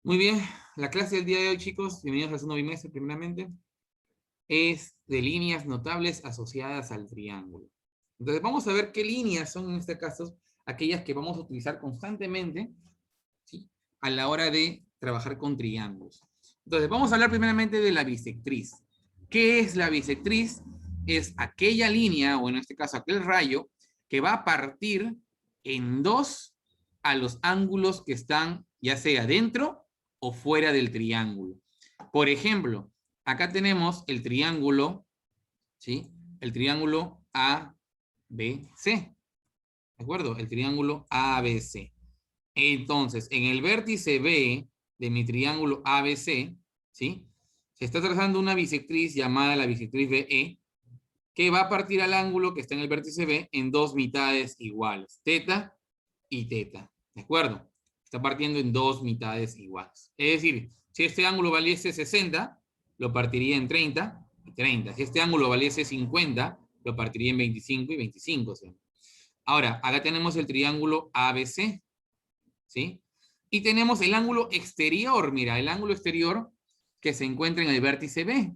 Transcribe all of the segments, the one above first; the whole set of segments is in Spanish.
Muy bien, la clase del día de hoy, chicos, bienvenidos al segundo bimestre, primeramente, es de líneas notables asociadas al triángulo. Entonces, vamos a ver qué líneas son, en este caso, aquellas que vamos a utilizar constantemente, ¿sí?, a la hora de trabajar con triángulos. Entonces, vamos a hablar primeramente de la bisectriz. ¿Qué es la bisectriz? Es aquella línea, o en este caso, aquel rayo, que va a partir en dos a los ángulos que están ya sea dentro o fuera del triángulo. Por ejemplo, acá tenemos el triángulo, ¿sí? El triángulo ABC. ¿De acuerdo? El triángulo ABC. Entonces, en el vértice B de mi triángulo ABC, ¿sí?, se está trazando una bisectriz llamada la bisectriz BE, que va a partir al ángulo que está en el vértice B en dos mitades iguales, teta y teta. ¿De acuerdo? Está partiendo en dos mitades iguales. Es decir, si este ángulo valiese 60, lo partiría en 30 y 30. Si este ángulo valiese 50, lo partiría en 25 y 25. ¿Sí? Ahora, acá tenemos el triángulo ABC, ¿sí? Y tenemos el ángulo exterior, mira, el ángulo exterior que se encuentra en el vértice B.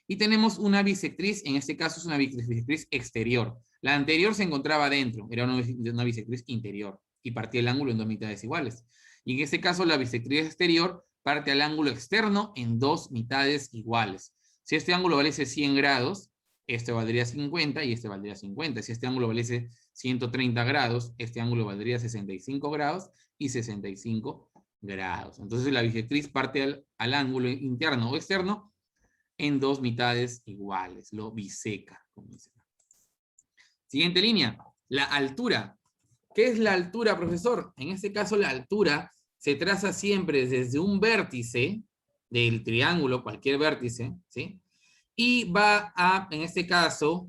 Y tenemos una bisectriz, en este caso es una bisectriz exterior. La anterior se encontraba dentro, era una bisectriz interior y partía el ángulo en dos mitades iguales. Y en este caso la bisectriz exterior parte al ángulo externo en dos mitades iguales. Si este ángulo valiese 100 grados, este valdría 50 y este valdría 50. Si este ángulo valiese 130 grados, este ángulo valdría 65 grados y 65 grados. Entonces la bisectriz parte al ángulo interno o externo en dos mitades iguales, lo biseca. Siguiente línea, la altura. ¿Qué es la altura, profesor? En este caso, la altura se traza siempre desde un vértice del triángulo, cualquier vértice, ¿sí? Y va a, en este caso,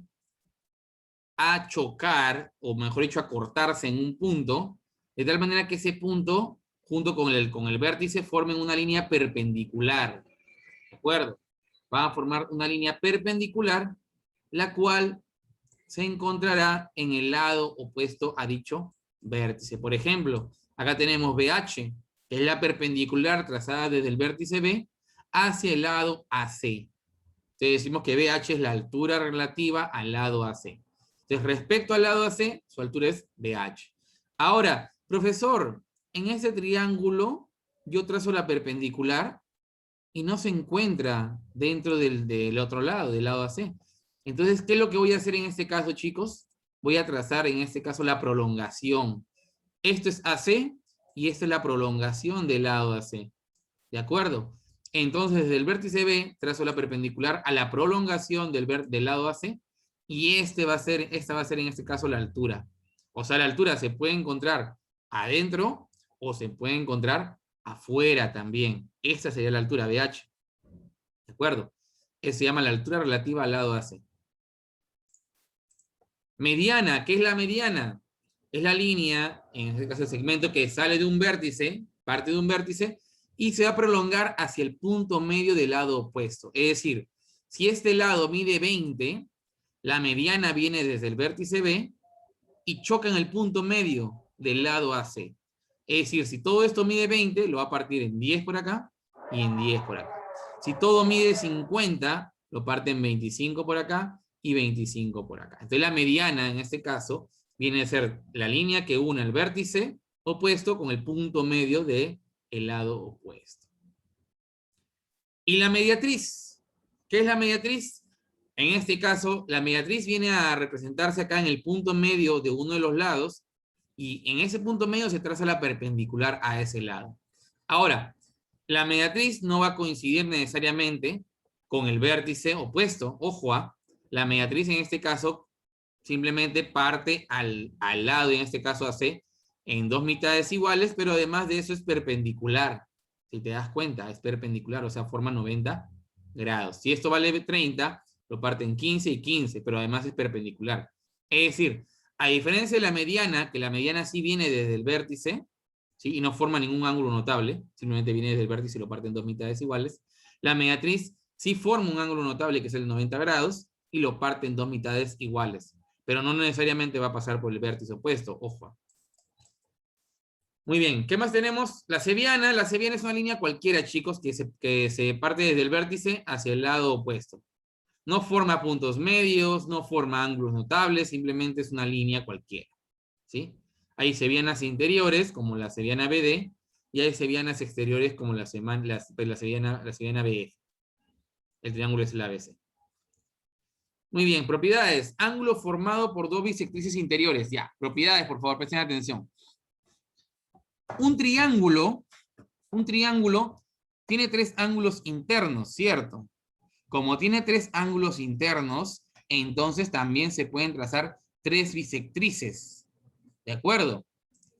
a chocar, o mejor dicho, a cortarse en un punto, de tal manera que ese punto, junto con el vértice, formen una línea perpendicular. ¿De acuerdo? Va a formar una línea perpendicular, la cual se encontrará en el lado opuesto a dicho vértice. Por ejemplo, acá tenemos BH, que es la perpendicular trazada desde el vértice B hacia el lado AC. Entonces decimos que BH es la altura relativa al lado AC. Entonces, respecto al lado AC, su altura es BH. Ahora, profesor, en ese triángulo yo trazo la perpendicular y no se encuentra dentro del otro lado, del lado AC. Entonces, ¿qué es lo que voy a hacer en este caso, chicos? Voy a trazar en este caso la prolongación. Esto es AC y esta es la prolongación del lado AC. ¿De acuerdo? Entonces, desde el vértice B, trazo la perpendicular a la prolongación del lado AC y esta va a ser en este caso la altura. O sea, la altura se puede encontrar adentro o se puede encontrar afuera también. Esta sería la altura BH. ¿De acuerdo? Eso se llama la altura relativa al lado AC. Mediana, ¿qué es la mediana? Es la línea, en este caso el segmento que sale de un vértice, parte de un vértice, y se va a prolongar hacia el punto medio del lado opuesto. Es decir, si este lado mide 20, la mediana viene desde el vértice B y choca en el punto medio del lado AC. Es decir, si todo esto mide 20, lo va a partir en 10 por acá y en 10 por acá. Si todo mide 50, lo parte en 25 por acá y 25 por acá. Entonces la mediana, en este caso, viene a ser la línea que une el vértice opuesto con el punto medio del lado opuesto. Y la mediatriz. ¿Qué es la mediatriz? En este caso, la mediatriz viene a representarse acá en el punto medio de uno de los lados y en ese punto medio se traza la perpendicular a ese lado. Ahora, la mediatriz no va a coincidir necesariamente con el vértice opuesto. Ojo, la mediatriz en este caso simplemente parte al lado, en este caso AC, en dos mitades iguales, pero además de eso es perpendicular. Si te das cuenta, es perpendicular, o sea, forma 90 grados. Si esto vale 30, lo parte en 15 y 15, pero además es perpendicular. Es decir, a diferencia de la mediana, que la mediana sí viene desde el vértice, ¿sí?, y no forma ningún ángulo notable, simplemente viene desde el vértice y lo parte en dos mitades iguales, la mediatriz sí forma un ángulo notable que es el 90 grados y lo parte en dos mitades iguales, pero no necesariamente va a pasar por el vértice opuesto, ojo. Muy bien, ¿qué más tenemos? La cebiana es una línea cualquiera, chicos, que se parte desde el vértice hacia el lado opuesto. No forma puntos medios, no forma ángulos notables, simplemente es una línea cualquiera, ¿sí? Hay cebianas interiores, como la cebiana BD, y hay cebianas exteriores, como la cebiana BF. El triángulo es el ABC. Muy bien, propiedades. Ángulo formado por dos bisectrices interiores. Ya, propiedades, por favor, presten atención. Un triángulo tiene tres ángulos internos, ¿cierto? Como tiene tres ángulos internos, entonces también se pueden trazar tres bisectrices. ¿De acuerdo?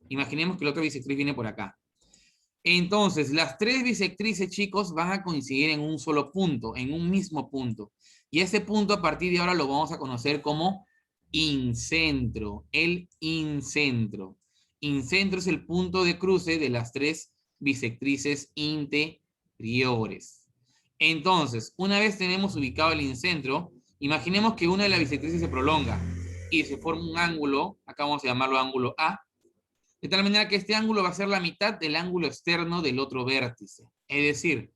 Imaginemos que la otra bisectriz viene por acá. Entonces, las tres bisectrices, chicos, van a coincidir en un solo punto, en un mismo punto. Y ese punto a partir de ahora lo vamos a conocer como incentro, el incentro. Incentro es el punto de cruce de las tres bisectrices interiores. Entonces, una vez tenemos ubicado el incentro, imaginemos que una de las bisectrices se prolonga y se forma un ángulo, acá vamos a llamarlo ángulo A, de tal manera que este ángulo va a ser la mitad del ángulo externo del otro vértice. Es decir,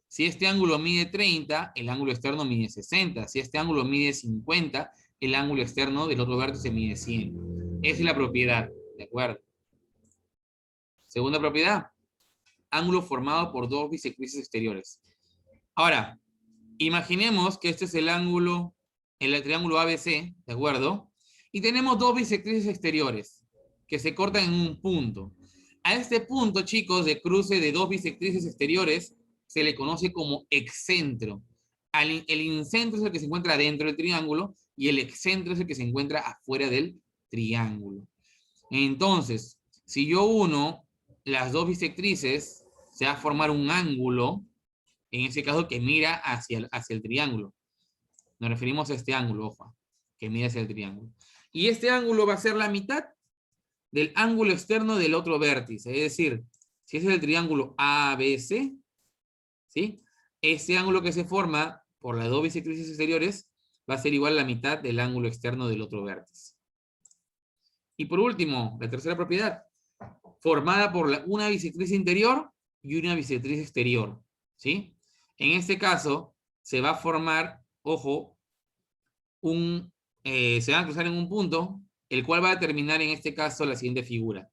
si este ángulo mide 30, el ángulo externo mide 60. Si este ángulo mide 50, el ángulo externo del otro vértice mide 100. Esa es la propiedad, ¿de acuerdo? Segunda propiedad, ángulo formado por dos bisectrices exteriores. Ahora, imaginemos que este es el ángulo, el triángulo ABC, ¿de acuerdo? Y tenemos dos bisectrices exteriores que se cortan en un punto. A este punto, chicos, de cruce de dos bisectrices exteriores, se le conoce como excentro. El incentro es el que se encuentra dentro del triángulo y el excentro es el que se encuentra afuera del triángulo. Entonces, si yo uno las dos bisectrices, se va a formar un ángulo, en ese caso que mira hacia el triángulo. Nos referimos a este ángulo, ojo, que mira hacia el triángulo. Y este ángulo va a ser la mitad del ángulo externo del otro vértice. Es decir, si ese es el triángulo ABC, ¿sí? Este ángulo que se forma por las dos bisectrices exteriores va a ser igual a la mitad del ángulo externo del otro vértice. Y por último, la tercera propiedad, formada por una bisectriz interior y una bisectriz exterior, ¿sí? En este caso, se va a formar, ojo, se van a cruzar en un punto, el cual va a determinar en este caso la siguiente figura.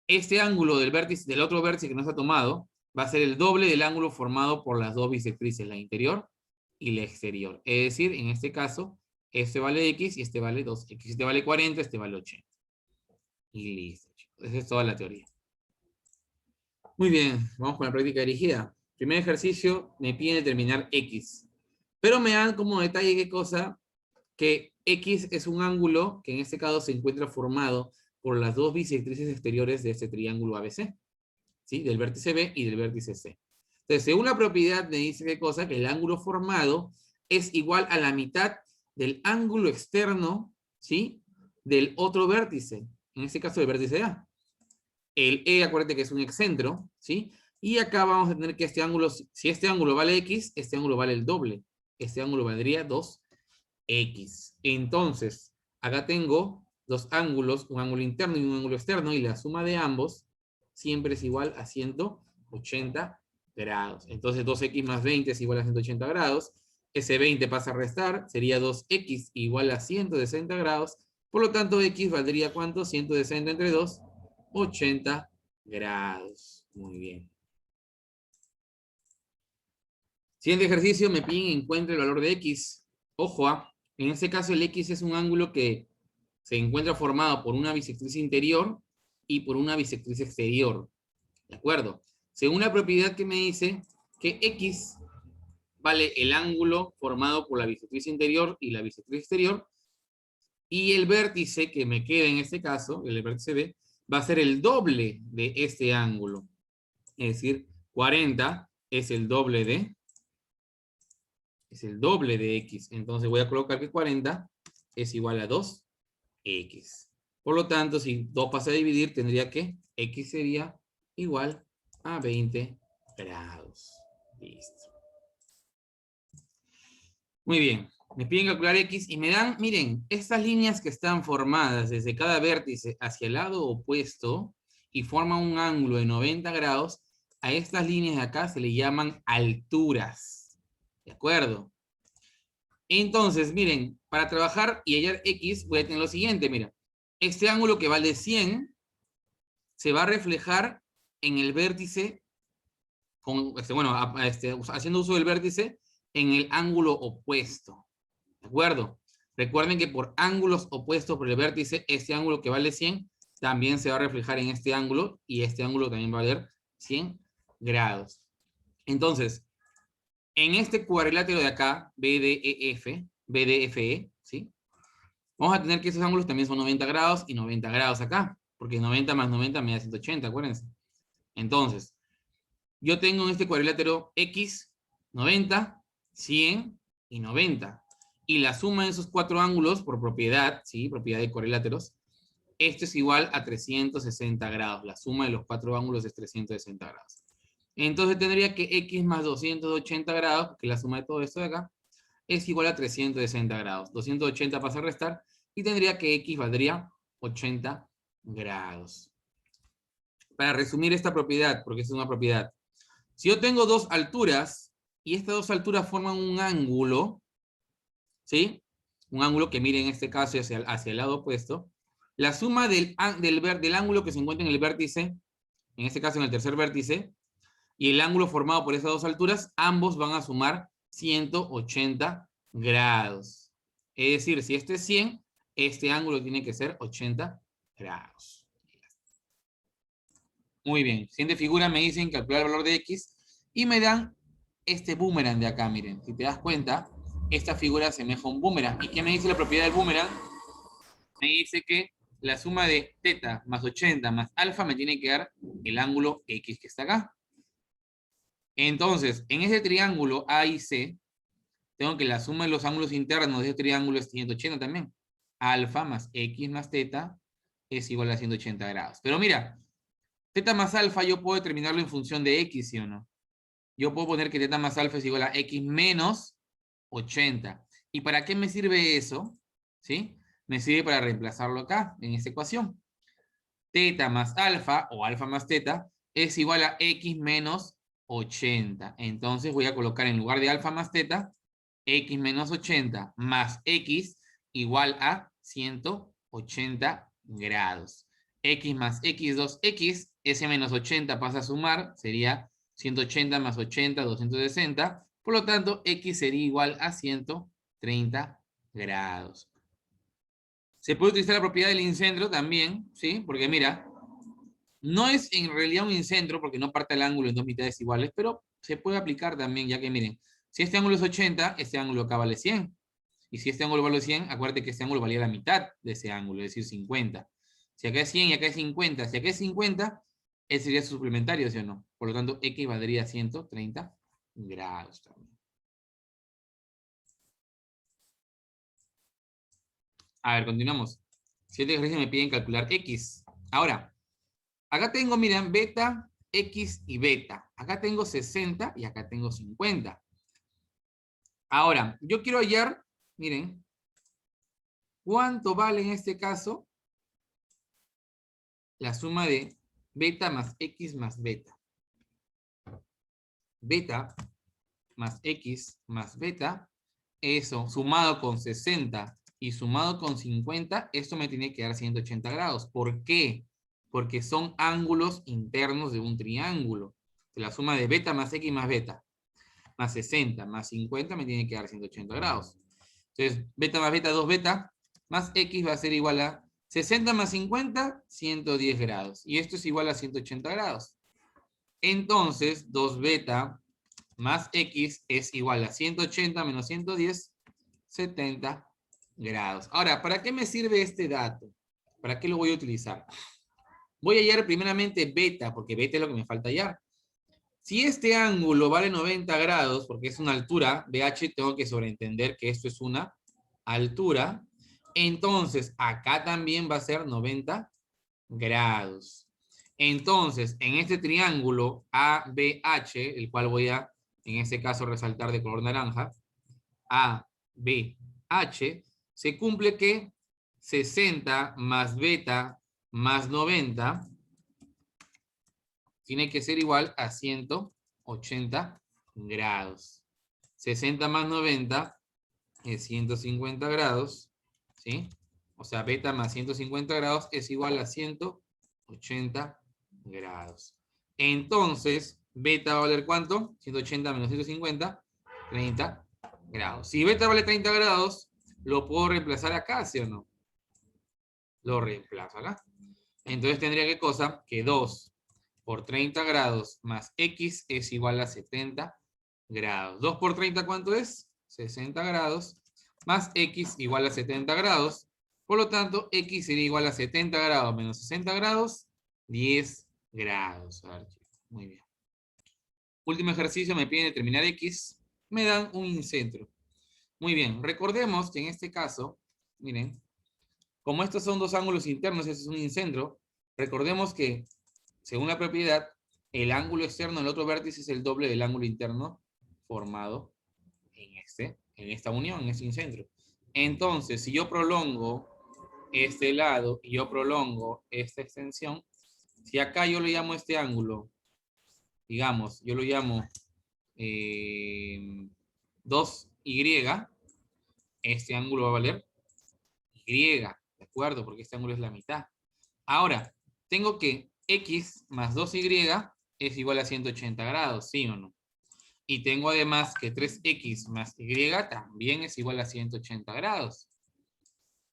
Este ángulo del vértice, del otro vértice que no se ha tomado, va a ser el doble del ángulo formado por las dos bisectrices, la interior y la exterior. Es decir, en este caso, este vale X y este vale 2X. Este vale 40, este vale 80. Y listo, chicos. Esa es toda la teoría. Muy bien, vamos con la práctica dirigida. Primer ejercicio, me piden determinar X. Pero me dan como detalle qué cosa, que X es un ángulo que en este caso se encuentra formado por las dos bisectrices exteriores de este triángulo ABC, ¿sí? Del vértice B y del vértice C. Entonces, según la propiedad me dice qué cosa, que el ángulo formado es igual a la mitad del ángulo externo, ¿sí? Del otro vértice, en este caso del vértice A. El E, acuérdate que es un excentro, ¿sí? Y acá vamos a tener que este ángulo, si este ángulo vale X, este ángulo vale el doble. Este ángulo valdría 2X. Entonces, acá tengo dos ángulos, un ángulo interno y un ángulo externo, y la suma de ambos siempre es igual a 180 grados. Entonces, 2X más 20 es igual a 180 grados. Ese 20 pasa a restar, sería 2X igual a 160 grados. Por lo tanto, X valdría ¿cuánto? 160 entre 2, 80 grados. Muy bien. Siguiente ejercicio, me piden encuentre el valor de X. Ojo, en este caso el X es un ángulo que se encuentra formado por una bisectriz interior y por una bisectriz exterior. ¿De acuerdo? Según la propiedad que me dice que X vale el ángulo formado por la bisectriz interior y la bisectriz exterior, y el vértice que me queda en este caso, el vértice B, va a ser el doble de este ángulo. Es decir, 40 es el doble de X. Entonces voy a colocar que 40 es igual a 2X. Por lo tanto, si 2 pasa a dividir, tendría que X sería igual a 20 grados. Listo. Muy bien. Me piden calcular X y me dan, miren, estas líneas que están formadas desde cada vértice hacia el lado opuesto y forman un ángulo de 90 grados, a estas líneas de acá se le llaman alturas. ¿De acuerdo? Entonces, miren, para trabajar y hallar X, voy a tener lo siguiente, mira. Este ángulo que vale 100 se va a reflejar en el vértice, haciendo uso del vértice, en el ángulo opuesto. ¿De acuerdo? Recuerden que por ángulos opuestos por el vértice, este ángulo que vale 100 también se va a reflejar en este ángulo y este ángulo también va a valer 100 grados. Entonces, en este cuadrilátero de acá, BDFE, ¿sí? Vamos a tener que esos ángulos también son 90 grados y 90 grados acá, porque 90 más 90 me da 180, acuérdense. Entonces, yo tengo en este cuadrilátero X, 90, 100 y 90. Y la suma de esos cuatro ángulos, por propiedad, ¿sí? Propiedad de cuadriláteros, esto es igual a 360 grados. La suma de los cuatro ángulos es 360 grados. Entonces tendría que X más 280 grados, que es la suma de todo esto de acá, es igual a 360 grados. 280 pasa a restar y tendría que X valdría 80 grados. Para resumir esta propiedad, porque es una propiedad, si yo tengo dos alturas y estas dos alturas forman un ángulo, ¿sí? Un ángulo que mire en este caso hacia el lado opuesto, la suma del ángulo que se encuentra en el vértice, en este caso en el tercer vértice, y el ángulo formado por esas dos alturas, ambos van a sumar 180 grados. Es decir, si este es 100, este ángulo tiene que ser 80 grados. Muy bien. Siguiente figura me dicen calcular el valor de X y me dan este boomerang de acá, miren. Si te das cuenta, esta figura asemeja a un boomerang. ¿Y qué me dice la propiedad del boomerang? Me dice que la suma de teta más 80 más alfa me tiene que dar el ángulo X que está acá. Entonces, en ese triángulo A y C, tengo que la suma de los ángulos internos de ese triángulo es 180 también. Alfa más X más teta es igual a 180 grados. Pero mira, teta más alfa yo puedo determinarlo en función de X, ¿sí o no? Yo puedo poner que teta más alfa es igual a X menos 80. ¿Y para qué me sirve eso? ¿Sí? Me sirve para reemplazarlo acá, en esta ecuación. Teta más alfa, o alfa más teta, es igual a X menos 80. Entonces voy a colocar en lugar de alfa más teta, X menos 80 más X igual a 180 grados. X más X, 2X, ese menos 80 pasa a sumar, sería 180 más 80, 260. Por lo tanto, X sería igual a 130 grados. Se puede utilizar la propiedad del incentro también, ¿sí? Porque mira, no es en realidad un incentro porque no parte el ángulo en dos mitades iguales, pero se puede aplicar también, ya que miren, si este ángulo es 80, este ángulo acá vale 100. Y si este ángulo vale 100, acuérdate que este ángulo valía la mitad de ese ángulo, es decir, 50. Si acá es 100 y acá es 50, si acá es 50, ese sería su suplementario, ¿sí o no? Por lo tanto, X valdría 130 grados también. A ver, continuamos. Siguiente ejercicio me piden calcular X. Ahora, acá tengo, miren, beta, X y beta. Acá tengo 60 y acá tengo 50. Ahora, yo quiero hallar, miren, ¿cuánto vale en este caso la suma de beta más X más beta? Beta más X más beta, eso sumado con 60 y sumado con 50, esto me tiene que dar 180 grados. ¿Por qué? Porque son ángulos internos de un triángulo. La suma de beta más X más beta, más 60 más 50 me tiene que dar 180 grados. Entonces, beta más beta, 2 beta, más X va a ser igual a 60 más 50, 110 grados. Y esto es igual a 180 grados. Entonces, 2 beta más X es igual a 180 menos 110, 70 grados. Ahora, ¿para qué me sirve este dato? ¿Para qué lo voy a utilizar? Voy a hallar primeramente beta, porque beta es lo que me falta hallar. Si este ángulo vale 90 grados, porque es una altura, BH, tengo que sobreentender que esto es una altura, entonces acá también va a ser 90 grados. Entonces, en este triángulo ABH, el cual voy a, en este caso, resaltar de color naranja, ABH, se cumple que 60 más beta más 90 tiene que ser igual a 180 grados. 60 más 90 es 150 grados, ¿sí? O sea, beta más 150 grados es igual a 180 grados. Entonces, beta va a valer ¿cuánto? 180 menos 150, 30 grados. Si beta vale 30 grados, ¿lo puedo reemplazar acá, sí o no? Lo reemplazo acá. Entonces tendría que cosa que 2 por 30 grados más x es igual a 70 grados. 2 por 30, ¿cuánto es? 60 grados. Más x igual a 70 grados. Por lo tanto, x sería igual a 70 grados menos 60 grados, 10 grados. A ver, muy bien. Último ejercicio, me piden determinar x. Me dan un incentro. Muy bien, recordemos que en este caso, miren, como estos son dos ángulos internos, este es un incentro, recordemos que, según la propiedad, el ángulo externo del otro vértice es el doble del ángulo interno formado en esta unión, en este incentro. Entonces, si yo prolongo este lado y yo prolongo esta extensión, si acá yo le llamo este ángulo, digamos, yo lo llamo 2y, este ángulo va a valer y, ¿de acuerdo? Porque este ángulo es la mitad. Ahora, tengo que x más 2y es igual a 180 grados, ¿sí o no? Y tengo además que 3x más y también es igual a 180 grados.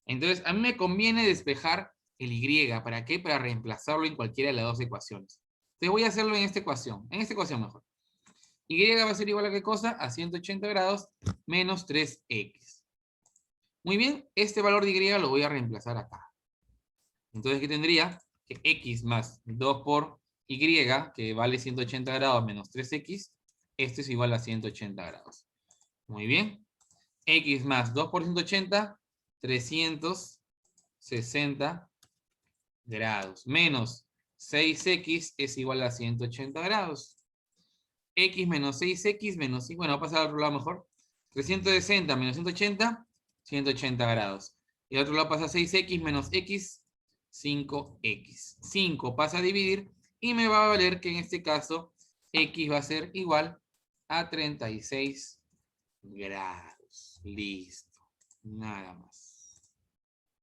Entonces, a mí me conviene despejar el y. ¿Para qué? Para reemplazarlo en cualquiera de las dos ecuaciones. Entonces voy a hacerlo en esta ecuación mejor. Y va a ser igual a ¿qué cosa? A 180 grados menos 3x. Muy bien, este valor de y lo voy a reemplazar acá. Entonces, ¿qué tendría? Que x más 2 por y, que vale 180 grados menos 3x, esto es igual a 180 grados. Muy bien. X más 2 por 180, 360 grados. Menos 6x es igual a 180 grados. X menos 6x menos 5, bueno, va a pasar al otro lado mejor. 360 menos 180, 180 grados. Y al otro lado pasa 6x menos x, 5x. 5 pasa a dividir y me va a valer que en este caso x va a ser igual a 36 grados. Listo. Nada más.